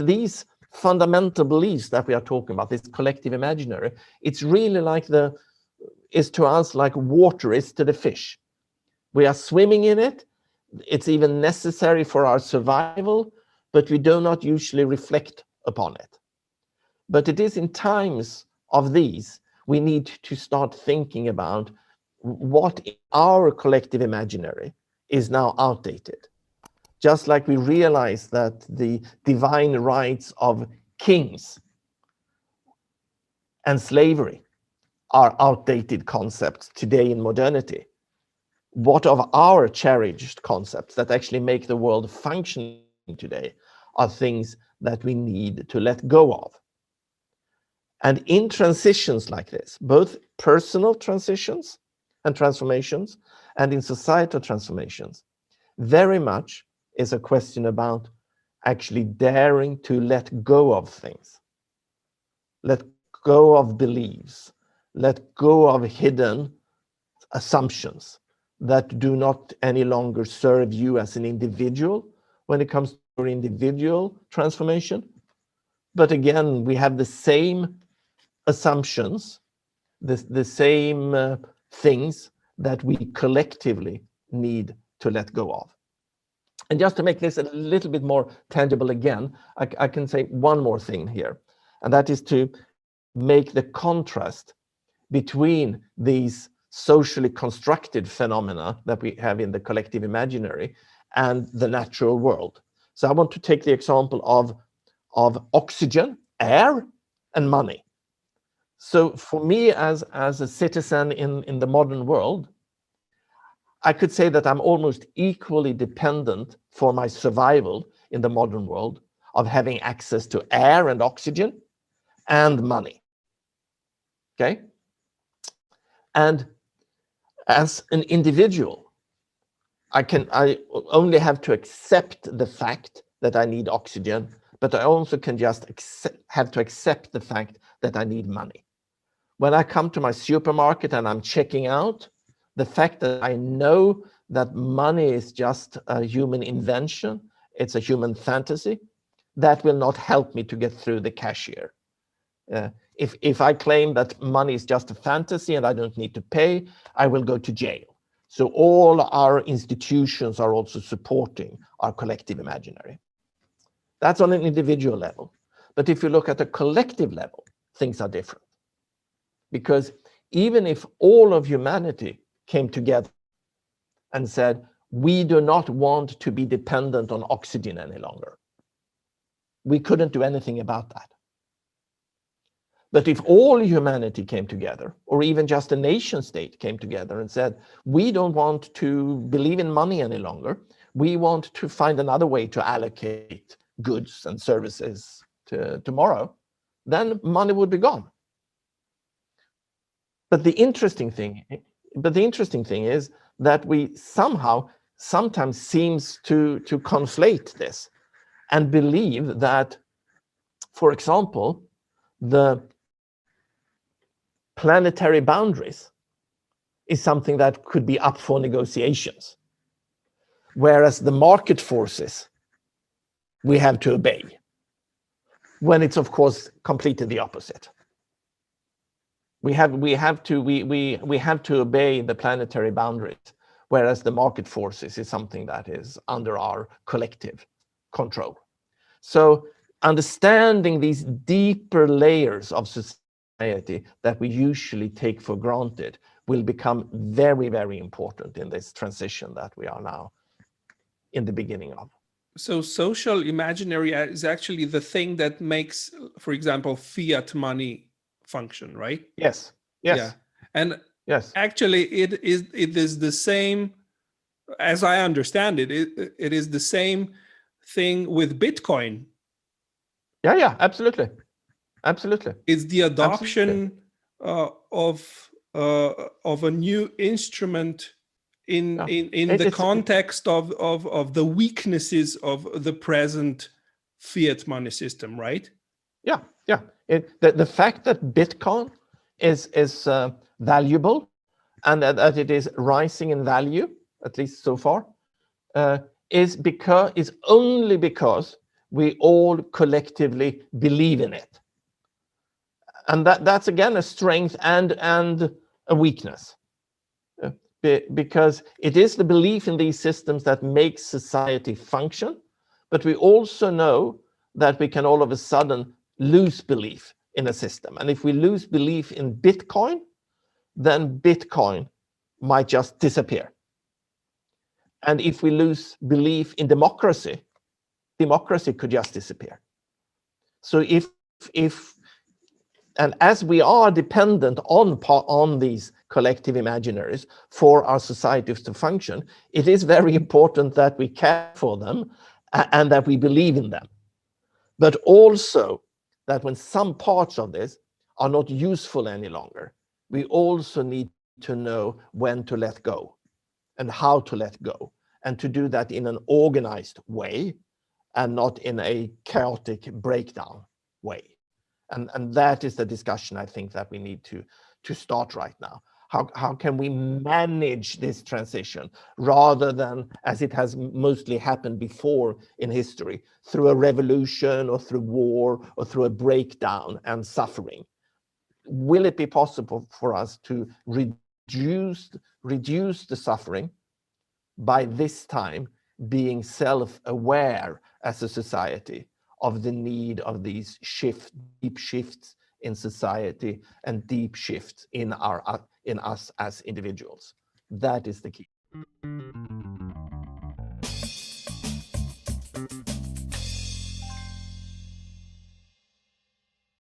these fundamental beliefs that we are talking about, this collective imaginary, it's really like is to us like water is to the fish. We are swimming in it. It's even necessary for our survival, but we do not usually reflect upon it. But it is in times of these we need to start thinking about what in our collective imaginary is now outdated. Just like we realize that the divine rights of kings and slavery are outdated concepts today in modernity, what of our cherished concepts that actually make the world function today are things that we need to let go of. And in transitions like this, both personal transitions and transformations and in societal transformations, very much is a question about actually daring to let go of things, let go of beliefs, let go of hidden assumptions that do not any longer serve you as an individual when it comes to your individual transformation. But again, we have the same assumptions, the same things that we collectively need to let go of. And just to make this a little bit more tangible again, I can say one more thing here, and that is to make the contrast between these socially constructed phenomena that we have in the collective imaginary and the natural world. So I want to take the example of oxygen, air, and money. So for me as a citizen in the modern world, I could say that I'm almost equally dependent for my survival in the modern world of having access to air and oxygen and money. Okay? And as an individual, I only have to accept the fact that I need oxygen, but I also can just have to accept the fact that I need money. When I come to my supermarket and I'm checking out, the fact that I know that money is just a human invention, it's a human fantasy, that will not help me to get through the cashier. If I claim that money is just a fantasy and I don't need to pay, I will go to jail. So all our institutions are also supporting our collective imaginary. That's on an individual level. But if you look at a collective level, things are different. Because even if all of humanity came together and said, we do not want to be dependent on oxygen any longer, we couldn't do anything about that. But if all humanity came together, or even just a nation state came together and said, we don't want to believe in money any longer, we want to find another way to allocate goods and services tomorrow, then money would be gone. But the interesting thing is that we sometimes seems to conflate this and believe that, for example, the planetary boundaries is something that could be up for negotiations, whereas the market forces we have to obey, when it's of course completely the opposite. We have to obey the planetary boundaries, whereas the market forces is something that is under our collective control. So understanding these deeper layers of society that we usually take for granted will become very, very important in this transition that we are now in the beginning of. So social imaginary is actually the thing that makes, for example, fiat money function, right? Yes. Yes. Yeah. And yes, actually it is the same, as I understand it, it is the same thing with Bitcoin. Yeah, absolutely. It's the adoption of a new instrument in the context of the weaknesses of the present fiat money system, right? Yeah. The fact that Bitcoin is valuable and that it is rising in value, at least so far, is only because we all collectively believe in it. And that's again a strength and a weakness. Because it is the belief in these systems that makes society function, but we also know that we can all of a sudden lose belief in a system. And if we lose belief in Bitcoin, then Bitcoin might just disappear. And if we lose belief in democracy, democracy could just disappear. So and as we are dependent on these collective imaginaries for our societies to function, it is very important that we care for them and that we believe in them. But also that when some parts of this are not useful any longer, we also need to know when to let go and how to let go, and to do that in an organized way and not in a chaotic breakdown way. And that is the discussion I think that we need to start right now. How can we manage this transition rather than, as it has mostly happened before in history, through a revolution or through war or through a breakdown and suffering? Will it be possible for us to reduce the suffering by this time being self-aware as a society of the need of these deep shifts in society and deep shifts in us as individuals? That is the key.